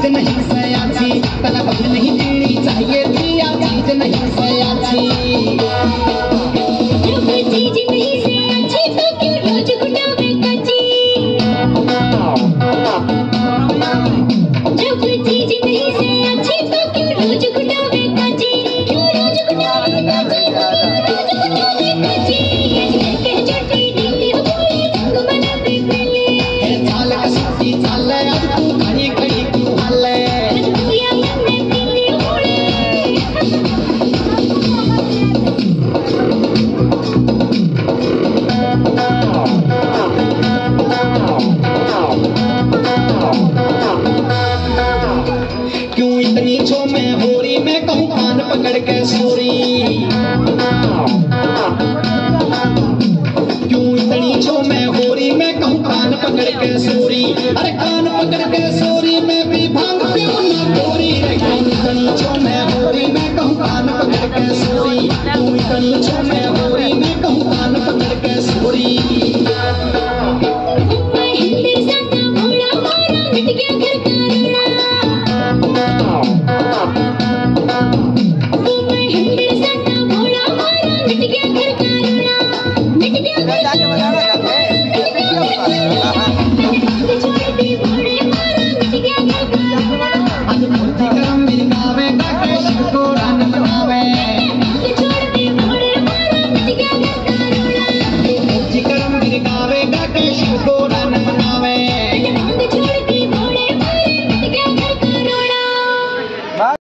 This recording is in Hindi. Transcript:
चीज नहीं सयाची, तलब नहीं बीड़ी चाहिए पिया चीज नहीं सयाची। जब चीज नहीं सयाची तो क्यों रोज गुटावे काची। जब चीज नहीं सयाची तो क्यों रोज गुटावे काची। क्यों रोज गुटावे काची, रोज गुटावे काची। आज के छोटी ढीली हो बोले रंग बनावे पहले। चाल का सुट्टी चाल आज तू खड़ी खड़ी क्यों हाले। आज पूया मन में पीली हो बोले। क्यों इतनी छो मैं होरी मैं कहूँ कान पकड़ के सोरी। क्यों इतनी छो मैं होरी मैं कहूँ कान पकड़ के सोरी। अरे कान पकड़ के